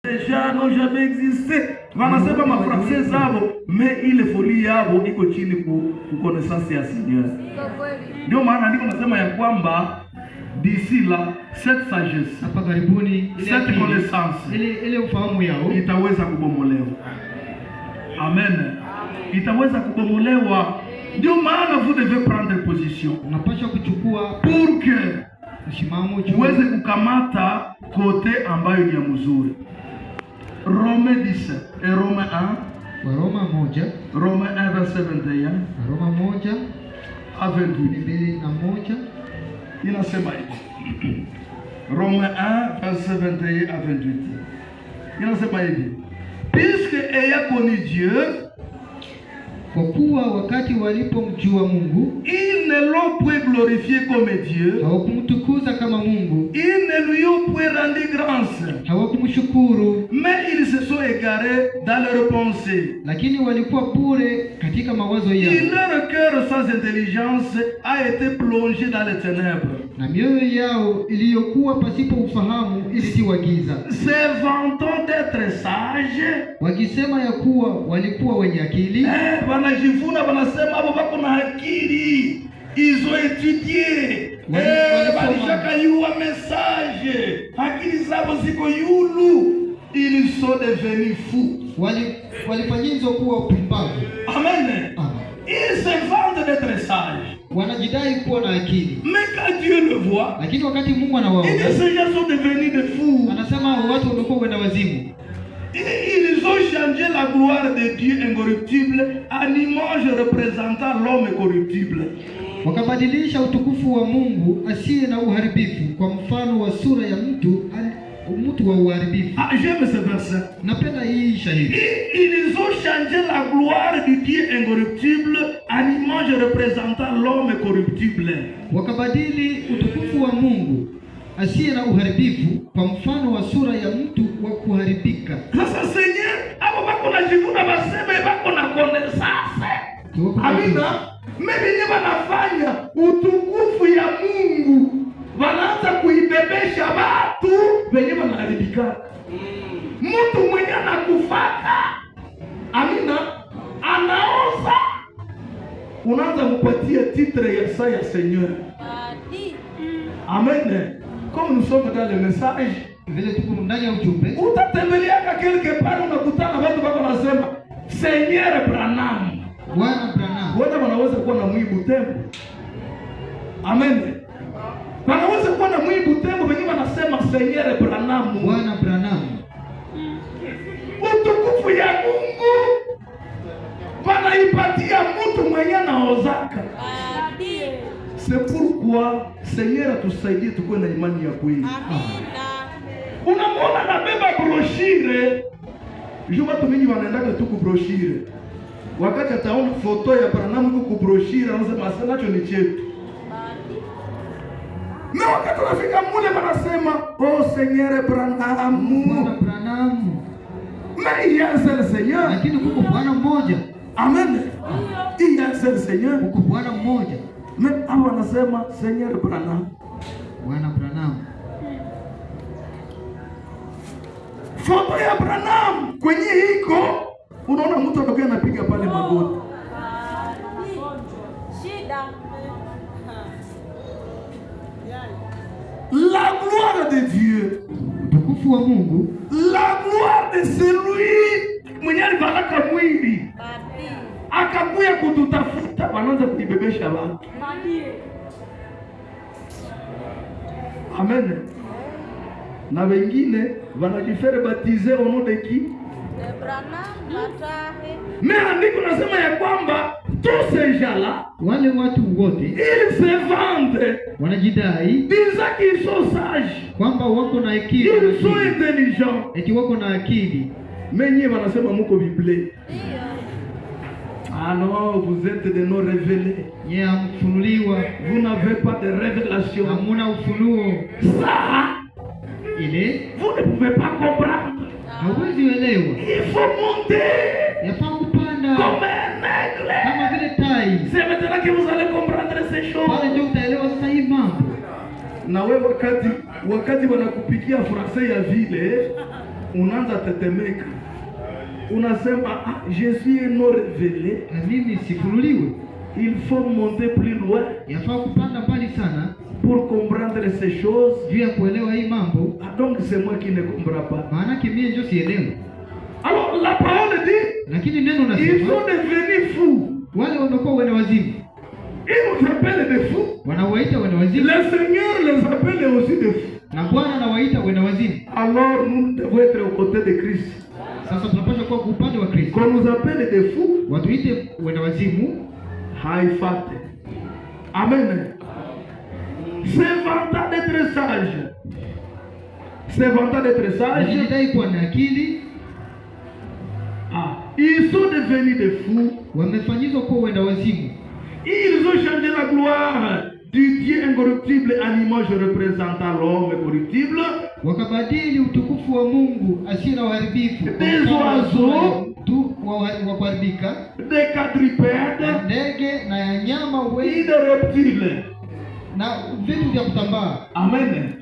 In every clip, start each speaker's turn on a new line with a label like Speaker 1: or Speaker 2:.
Speaker 1: Déjà n'ont jamais existé. Wanasema mafrancais zabo, mais ile folie yabo iko chini ku connaissance ya Seigneur. Ndio maana ndiko nasema ya kwamba d'ici là cette sagesse,
Speaker 2: hapa karibuni,
Speaker 1: cette connaissance,
Speaker 2: ile ufahamu yao
Speaker 1: itaweza kubomolewa. Amen. Itaweza kubomolewa. Ndio maana vous devez prendre position.
Speaker 2: Unapaswa kuchukua
Speaker 1: pour que
Speaker 2: msimamo
Speaker 1: uweze kukamata kote ambayo ni ya mzuri. Rome 10 et Rome 1.
Speaker 2: Roma 1.
Speaker 1: Rome 1 verset 21.
Speaker 2: Roma 1
Speaker 1: à 28. Inasema hivi. Rome 1 verset 21 à 28. Inasema hivi. Puisque ayant connu Dieu,
Speaker 2: kwa kuwa wakati walipomjua Mungu,
Speaker 1: ils ne l'ont point glorifié comme Dieu,
Speaker 2: hawakumtukuza kama Mungu,
Speaker 1: ils ne lui ont point rendu grâce,
Speaker 2: hawakumshukuru,
Speaker 1: mais ils se sont égarés dans leurs pensées,
Speaker 2: lakini walikuwa bure katika mawazo yao,
Speaker 1: et leur cœur sans intelligence a été plongé dans les ténèbres,
Speaker 2: na mioyo yao iliyokuwa pasipo ufahamu ilitiwa giza,
Speaker 1: se vantant d'être sages,
Speaker 2: wakisema ya kuwa walikuwa wenye akili.
Speaker 1: Wanajivuna, wanasema hapo bako na akili, ils ont étudié, walishaka yua message, akili zao ziko yulu, ils sont devenus fous.
Speaker 2: Walifanyizwa kuwa pumbavu.
Speaker 1: Amen. Ils se vantent d'être sages,
Speaker 2: wanajidai kuwa na akili,
Speaker 1: mais quand Dieu le voit,
Speaker 2: lakini wakati Mungu anawaona,
Speaker 1: ces gens sont devenus des fous.
Speaker 2: Anasema watu wamekuwa wenda wazimu.
Speaker 1: Ils ont changé la gloire de Dieu incorruptible en image représentant l'homme corruptible.
Speaker 2: Wakabadilisha utukufu wa Mungu asiye na uharibifu kwa mfano wa sura ya mtu wa uharibifu.
Speaker 1: J'aime ce verset.
Speaker 2: Napenda hii shahidi.
Speaker 1: Ils ont changé la gloire de Dieu incorruptible en image représentant l'homme corruptible.
Speaker 2: Wakabadili utukufu wa Mungu asiye na uharibifu kwa mfano wa sura ya mtu wa kuharibika.
Speaker 1: Sasa Seigneur, hapo bako na jivuna baseme bako na connaissance. Amina. Mimi wanafanya utukufu ya Mungu, wanaanza kuibebesha watu wenye wanaharibika. Mtu mwenye anakufaka, amina, anaoza, unaanza kupatia titre ya saa ya Seigneur. Amen. Comme nous sommes dans le message,
Speaker 2: vile tuko ndani ya ujumbe,
Speaker 1: utatembelea quelque part unakutana watu wako nasema Seigneur Branham.
Speaker 2: Bwana Branham.
Speaker 1: Wote wanaweza kuwa na mwibu tembo. Amen. Wanaweza kuwa na mwibu tembo wengine wanasema Seigneur Branham.
Speaker 2: Bwana Branham.
Speaker 1: Utukufu ya Mungu wanaipatia mtu mwenye anaozaka. C'est pourquoi Seigneur atusaidie tukue na imani ya kweli. Unamwona anabeba broshire. Juma watu mingi wanaendaka tu kubroshire. Wakati ataona foto ya Branham ku broshire anasema asanacho ni chetu. Na wakati unafika mule wanasema oh Seigneur Branham.
Speaker 2: Bwana Branham.
Speaker 1: Mais il y a un seul Seigneur.
Speaker 2: Lakini kuko Bwana mmoja.
Speaker 1: Amen. Il y a un seul Seigneur.
Speaker 2: Kuko Bwana mmoja.
Speaker 1: Mais hao wanasema Seigneur Branham.
Speaker 2: Bwana Branham.
Speaker 1: Foto ya Branham kwenye iko, unaona mtu anakuwa anapiga pale magoti. Shida. La gloire de Dieu.
Speaker 2: Utukufu wa Mungu.
Speaker 1: La gloire de celui mwenye alivalaka mwili. Akakuya kututafuta, wanaanza kuibebesha watu. Amen. Na wengine wanajifere baptiser au nom de qui? Mais andiko nasema ya kwamba tous ces gens-là,
Speaker 2: wale watu wote,
Speaker 1: ils se vantent,
Speaker 2: wanajidai
Speaker 1: disant qu'ils sont sages,
Speaker 2: kwamba wako na akili,
Speaker 1: ils sont intelligents,
Speaker 2: eti wako na akili.
Speaker 1: Mais nyinyi wanasema mko Biblia. Ah non, vous êtes des non révélés.
Speaker 2: Vous
Speaker 1: n'avez pas de révélation. Ça, vous ne pouvez pas comprendre. Il faut monter comme un aigle. C'est maintenant que vous allez comprendre ces choses. Na wewe wakati wanakupikia français ya vile, unaanza tetemeka, unasema Jésus est non révélé,
Speaker 2: na mimi sifunuliwe.
Speaker 1: il faut monter plus loin
Speaker 2: Yafaa kupanda mbali sana
Speaker 1: pour comprendre ces choses.
Speaker 2: juu ya kuelewa hii mambo,
Speaker 1: Donc c'est moi qui ne comprends pas.
Speaker 2: maana mimi ndio sielewi.
Speaker 1: Alors la parole dit,
Speaker 2: Lakini neno
Speaker 1: ils
Speaker 2: nasema
Speaker 1: sont devenus fous.
Speaker 2: wale wamekuwa wenda wazimu,
Speaker 1: Ils nous appellent des fous.
Speaker 2: wanawaita wenda wazimu,
Speaker 1: Le Seigneur les appelle aussi des fous.
Speaker 2: na Bwana anawaita wenda wazimu.
Speaker 1: Alors nous devons être aux côtés de Christ.
Speaker 2: Sasa tunapaswa kuwa kwa upande wa Kristo.
Speaker 1: Qu'on nous appelle des fous,
Speaker 2: Watuite wenda wazimu,
Speaker 1: haifate. Amen. C'est vantant d'être sage. C'est vantant d'être sage.
Speaker 2: wanajidai kuwa na akili,
Speaker 1: Ils sont devenus des fous.
Speaker 2: wamefanyizwa kuwa wenda wazimu.
Speaker 1: Ils ont changé la gloire du Dieu incorruptible à l'image représentant l'homme corruptible.
Speaker 2: Wakabadili utukufu wa Mungu asiye na uharibifu kwa
Speaker 1: Des
Speaker 2: mfano wa
Speaker 1: oiseaux,
Speaker 2: sura ya mtu wa kuharibika,
Speaker 1: des quadrupèdes
Speaker 2: na ndege na ya nyama
Speaker 1: et
Speaker 2: wengi
Speaker 1: des reptiles.
Speaker 2: na vitu vya kutambaa.
Speaker 1: Amen.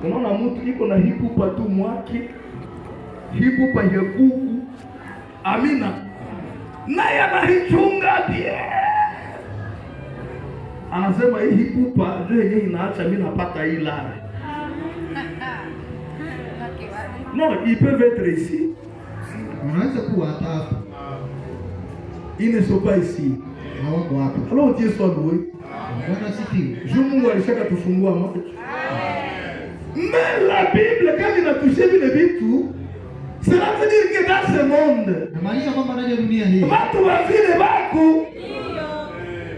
Speaker 1: Unaona mtu iko na hipupa tu mwake, hipupa ya kuku. Amina. Naye anahichunga die. Anasema hii hipupa ndio yenyewe inaacha mimi napata hii lara. Non, ils peuvent être ici.
Speaker 2: Unaweza kuwa hata hapo,
Speaker 1: Ils ne sont pas ici.
Speaker 2: hawako hapo.
Speaker 1: Alors Dieu soit loué.
Speaker 2: Bwana asifiwe.
Speaker 1: Je Mungu alishaka tufungua macho. Mais la Bible quand inatusha vile vitu, cela veut dire que dans ce monde,
Speaker 2: Namaanisha kwamba ndani ya dunia hii
Speaker 1: watu wa vile wako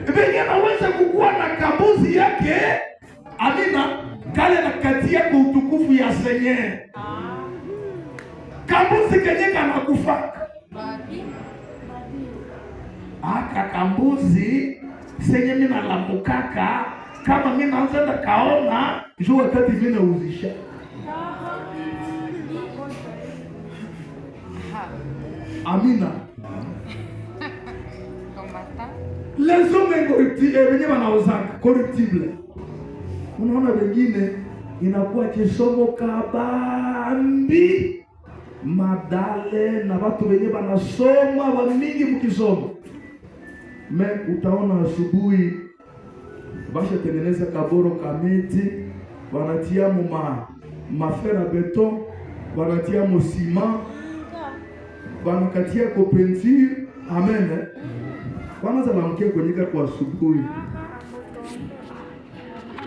Speaker 1: venye naweza kukuwa na kambuzi yake, amina, kale na kati yako utukufu ya Seigneur. Kambuzi kenye kanakufaka aka kambuzi senye mina lamukaka kama mina anza kaona njoo wakati mina uzisha. Amina. Les hommes incorruptibles wenye wanaozaka corruptible. Unaona wengine inakuwa kisomo kabambi madale na watu wenye wanasoma wa mingi mkisomo. Me utaona asubuhi basha tengeneza kaboro kamiti, wanatia mu mafera beton, wanatia mu sima, wanakatia ko peinture. Amen. Kwanza bamke kwenyeka kwa asubuhi.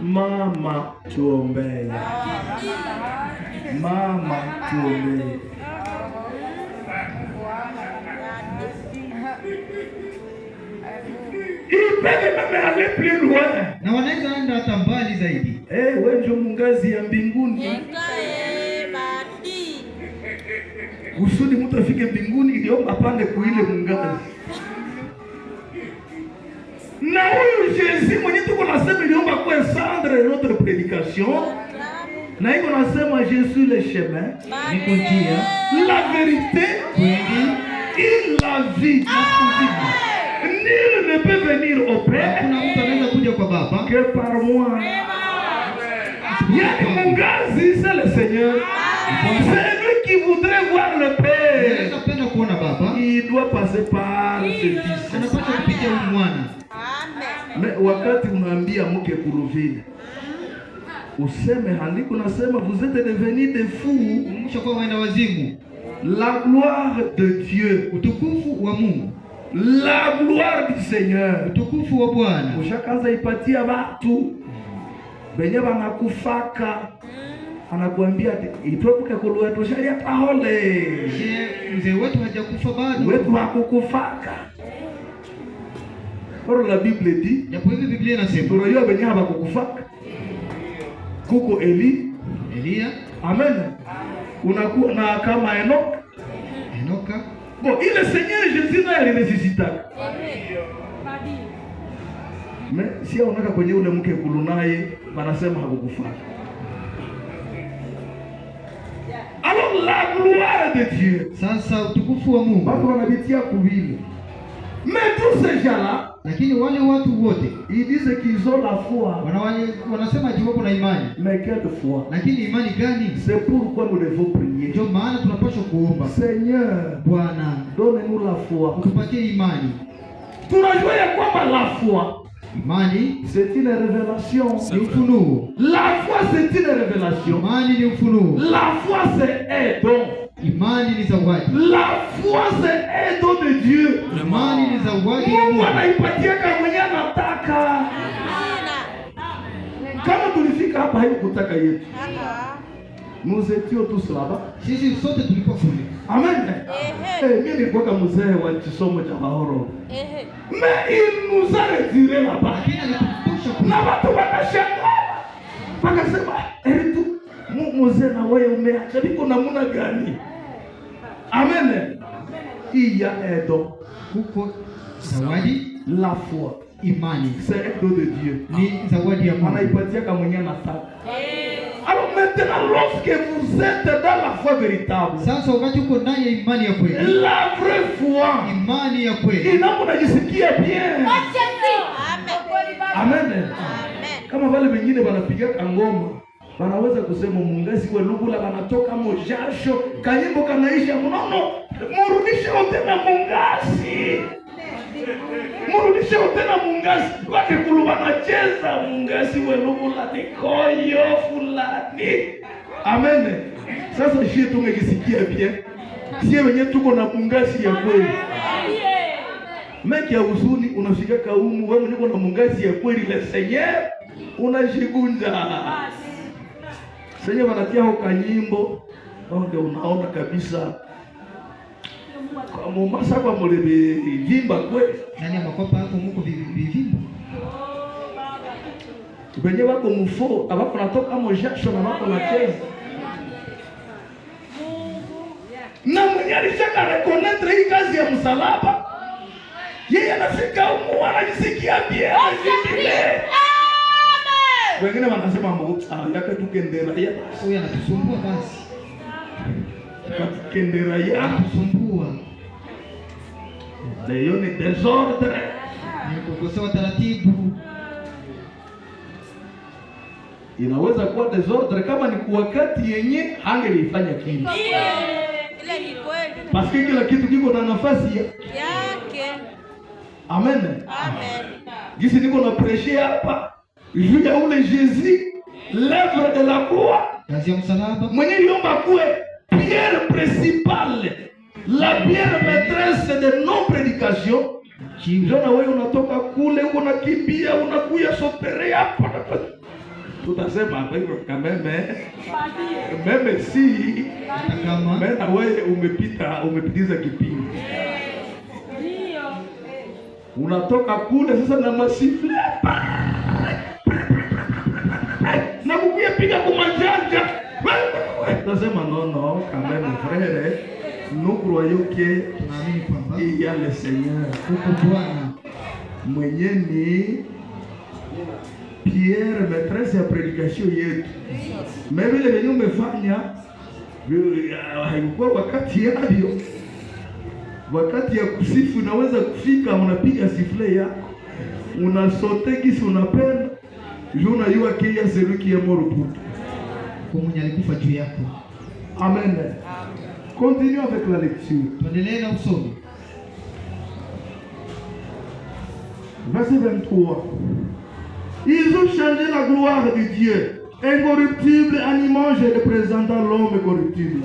Speaker 1: Mama tuombee. Mama tuombee. Ils peuvent même aller plus loin.
Speaker 2: na wanaweza enda hata mbali zaidi.
Speaker 1: Wewe ndio mungazi ya mbinguni. Kusudi mtu afike mbinguni iliomba pande kuile mungazi. Na huyu Jésus mwenye tuko nasema iliomba kwa centre notre prédication. Na iko nasema Jésus le chemin,
Speaker 2: Niko njia,
Speaker 1: la vérité
Speaker 2: kweli
Speaker 1: et la vie. Nul ne peut venir au Père
Speaker 2: hakuna mtu anaweza kuja kwa Baba
Speaker 1: que par moi. Yani mungazi c'est le Seigneur. C'est lui qui voudrait voir le Père.
Speaker 2: anaweza penda kuona Baba,
Speaker 1: Il doit passer par ce fils.
Speaker 2: anapaswa kupitia huyu mwana.
Speaker 1: Mais wakati unaambia mke kuruvile, useme handiko nasema vous êtes devenus des fous.
Speaker 2: Mshakuwa wenda wazimu.
Speaker 1: La gloire de Dieu,
Speaker 2: Utukufu wa Mungu,
Speaker 1: la gloire du Seigneur,
Speaker 2: utukufu wa Bwana
Speaker 1: ushakaza ipatia watu benye wanakufaka, anakuambia itopuke kuluwetu sharia pahole.
Speaker 2: Je, mzee wetu hajakufa bado?
Speaker 1: Wetu hakukufaka. Kwa la Bible dit,
Speaker 2: Japo hivi Biblia inasema
Speaker 1: tunajua benye habakukufaka. Kuko Eli,
Speaker 2: Elia,
Speaker 1: amen. Unakuwa na kama Enoch.
Speaker 2: Enoka.
Speaker 1: Bon, il Seigneur Jésus naye aliresuscitaka. Mais si unaka kwenye ule mke kulunaye wanasema hakukufaka. Alors la gloire de Dieu.
Speaker 2: Sasa utukufu wa Mungu,
Speaker 1: Watu wanabitia kuvile. Mais tous ces gens-là,
Speaker 2: Lakini wale watu wote
Speaker 1: ils disent qu'ils ont la foi.
Speaker 2: wanasema ati wako na imani.
Speaker 1: Mais quelle foi?
Speaker 2: Lakini imani gani?
Speaker 1: C'est pourquoi nous devons prier.
Speaker 2: Ndio maana tunapaswa kuomba.
Speaker 1: Seigneur,
Speaker 2: Bwana,
Speaker 1: donne-nous la foi.
Speaker 2: utupatie imani.
Speaker 1: Tunajua ya kwamba la foi,
Speaker 2: imani
Speaker 1: c'est une révélation.
Speaker 2: Ni ufunuo.
Speaker 1: La foi c'est une révélation.
Speaker 2: Imani ni ufunuo.
Speaker 1: La foi c'est un don.
Speaker 2: Imani ni zawadi.
Speaker 1: La foi c'est un don de Dieu.
Speaker 2: Imani ni zawadi ya
Speaker 1: Mungu
Speaker 2: Mungu.
Speaker 1: anaipatia kama mwenye anataka. Kama tulifika hapa haikutaka yetu. Nous étions tous là-bas.
Speaker 2: Sisi sote tulikuwa kule.
Speaker 1: Amen. Mimi nilikuwa kama mzee wa kisomo cha Bahoro. Mais il nous a retiré là-bas. Na watu wanashangaa. Wakasema, tu mzee na wewe umeacha biko namna gani? Amen. Il y a un don.
Speaker 2: Kuko zawadi,
Speaker 1: la foi.
Speaker 2: Imani.
Speaker 1: C'est un don de Dieu.
Speaker 2: Ni zawadi ya Mungu.
Speaker 1: Anaipatia kama mwenye anataka. Alors maintenant, lorsque vous êtes dans la foi véritable,
Speaker 2: sasa wakati uko ndani ya imani ya kweli,
Speaker 1: la vraie foi,
Speaker 2: imani ya kweli,
Speaker 1: inapojisikia bien. Amen. Amen. Kama wale wengine wanapiga ngoma, wanaweza kusema mungazi kwa lugula wanatoka mojasho, kanyimbo kanaisha mnono, murudishe tena mungazi. Murudishe tena mungazi. Wakikulu wanacheza mungazi wa lugula ni koyo fulani. Amen. Sasa shie tumekisikia bien. Sie wenye tuko na mungazi ya kweli. Meki ya huzuni unafika kaumu wewe niko na mungazi ya kweli le Seigneur unajigunja. Seigneur wanatia ho kanyimbo ndio unaona kabisa kama masa kwa mulebe vimba kweli.
Speaker 2: Nani ya makopa hapo mko vivimba?
Speaker 1: Benye wako mufo abako natoka mojasho na wako nacheza. Na mwenye alishaka reconnaître hii kazi ya msalaba. Yeye anafika huko anajisikia bien. Wengine wanasema Mungu yake tukendera ya.
Speaker 2: Huyu anatusumbua basi.
Speaker 1: Kendera ya
Speaker 2: anatusumbua.
Speaker 1: Leo ni desordre.
Speaker 2: Ni kukosa taratibu.
Speaker 1: Inaweza kuwa desordre kama ni kwa wakati yenye hangelifanya kitu.
Speaker 3: Ile ni kweli.
Speaker 1: Parce kila kitu kiko na nafasi yake. Amen.
Speaker 3: Amen.
Speaker 1: Gisi niko na prêcher hapa. Juu ya ule Jésus, l'œuvre de la croix.
Speaker 2: Kazi ya msalaba.
Speaker 1: Mwenye liomba kuwe pierre principale, la pierre maîtresse de nos prédications. Ndio na wewe unatoka kule uko nakimbia unakuya sotere hapa. Tutasema hapa hivyo kama meme si kama na wewe umepitiza kipindi. Unatoka kule sasa na masifle na kukuya piga kumajanja. Tutasema non quand même frère, nous croyons que il y a le Seigneur.
Speaker 2: Bwana
Speaker 1: mwenye ni pierre maîtresse ya prédication yetu. Mimi vile venye umefanya haikuwa wakati yavyo. Wakati ya kusifu unaweza kufika unapiga sifle yako. Unasote kisi unapenda. Juu unajua kia celui qui est mort pour toi.
Speaker 2: Kwa mwenye alikufa juu yako.
Speaker 1: Amen. Continue avec la lecture.
Speaker 2: Tuendelee na usomi.
Speaker 1: Verset 23. Ils ont changé la gloire de Dieu, incorruptible en image représentant l'homme corruptible.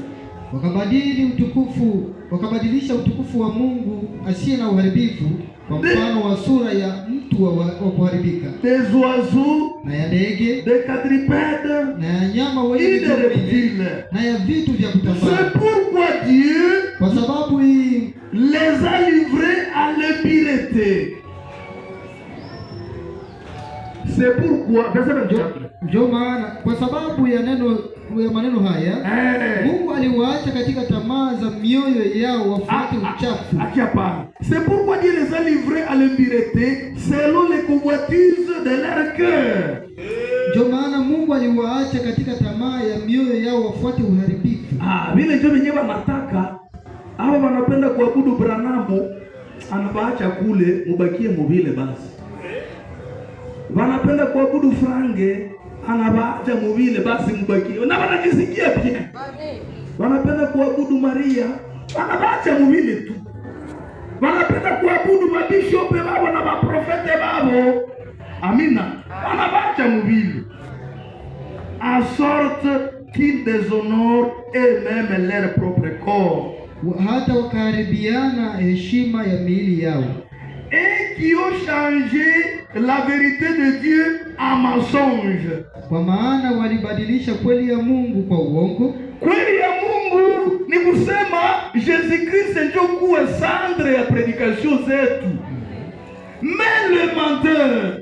Speaker 2: Wakabadilisha utukufu wa Mungu asiye na uharibifu kwa mfano wa sura ya mtu wa kuharibika.
Speaker 1: Des oiseaux,
Speaker 2: na ya ndege,
Speaker 1: des quadrupèdes,
Speaker 2: na ya nyama wenye
Speaker 1: des reptiles,
Speaker 2: na ya vitu vya kutambaa.
Speaker 1: C'est pourquoi Dieu,
Speaker 2: kwa sababu hii,
Speaker 1: les a livrés à l'impureté. C'est pourquoi,
Speaker 2: ndio maana kwa sababu ya maneno haya Mungu aliwaacha katika tamaa za mioyo yao wafuate uchafu.
Speaker 1: C'est pourquoi Dieu les a livrés à l'impureté selon les convoitises de leur cœur.
Speaker 2: Ndio maana Mungu aliwaacha katika tamaa ya mioyo yao wafuate uharibifu.
Speaker 1: Vile ndio wenyewe wanataka. Hao wanapenda kuabudu Branamu, anabaacha kule, mubakie mubile basi. Wanapenda kuabudu frange, anabaacha mubile basi mubakie. Na wanajisikia pia. Wanapenda kuabudu Maria, anabaacha mubile tu. Wanapenda kuabudu mabishope babo na maprofete babo. Amina. Anabaacha mubile. En sorte qu'ils déshonorent eux-mêmes leur propre corps.
Speaker 2: Hata wakaharibiana heshima ya miili yao.
Speaker 1: Et qui ont changé la vérité de Dieu en mensonge.
Speaker 2: Kwa maana walibadilisha kweli ya Mungu kwa uongo.
Speaker 1: Kweli ya Mungu ni kusema Jésus-Christ ndio kuwa centre ya predication zetu. Mais le menteur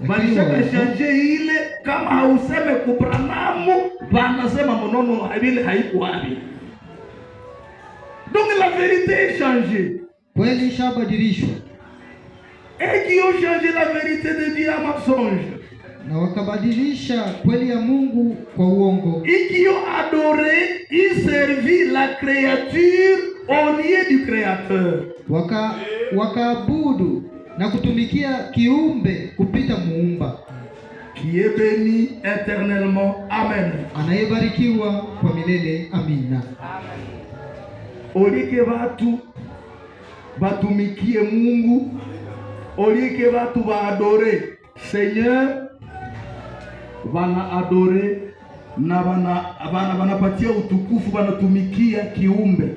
Speaker 1: walishaka changer ile, kama hauseme kubranamu wanasema mnono vile haiko wapi. Donc la vérité est changée.
Speaker 2: Kweli shabadilishwa.
Speaker 1: Et qui ont changé la vérité de Dieu en mensonge.
Speaker 2: Na wakabadilisha kweli ya Mungu kwa uongo.
Speaker 1: Et qui ont adoré et servi la créature au lieu du créateur.
Speaker 2: Wakaabudu na kutumikia kiumbe kupita muumba.
Speaker 1: Qui est béni éternellement. Amen.
Speaker 2: Anayebarikiwa kwa milele. Amina.
Speaker 1: Olike watu batumikie Mungu, olike watu baadore Seigneur, wana adore na wanapatia utukufu, wanatumikia kiumbe.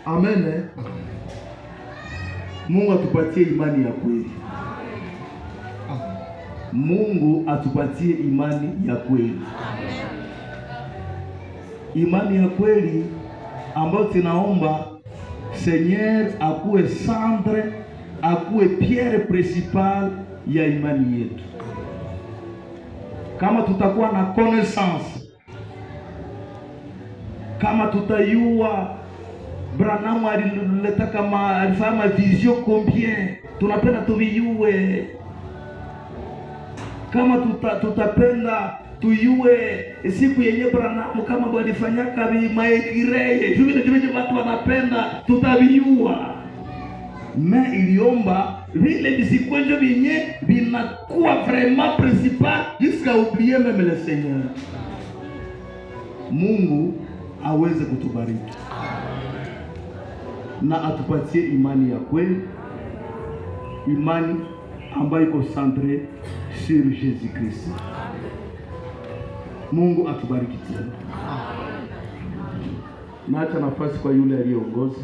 Speaker 1: Amen. Mungu atupatie imani ya kweli. Mungu atupatie imani ya kweli. Imani ya kweli ambayo tunaomba Seigneur akuwe centre, akuwe pierre principale ya imani yetu. Kama tutakuwa na connaissance, kama tutayua Branham alileta kama alifanya vision combien, tunapenda tuviyue. Kama tutapenda tuyue siku yenye Branham kama walifanyaka maekireye vile watu wanapenda, tutaviyua. Mais iliomba vile visikwenjo vyenye vinakuwa vraiment principal jusqu'à oublier même le Seigneur. Mungu aweze kutubariki na atupatie imani ya kweli, imani ambayo iko centrée sur Jésus-Christ. Mungu atubariki tena. Naacha nafasi kwa yule aliyeongoza.